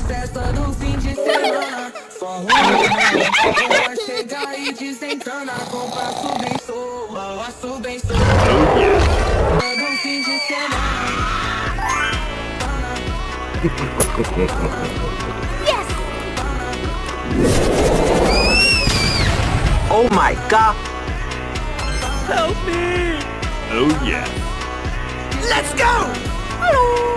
festa do fim de semana. Só vai chegar e desentana. Compasso bem solto, passo bem solto. Do fim de semana. Oh my god! Help me! Oh yeah. Let's go! Hello.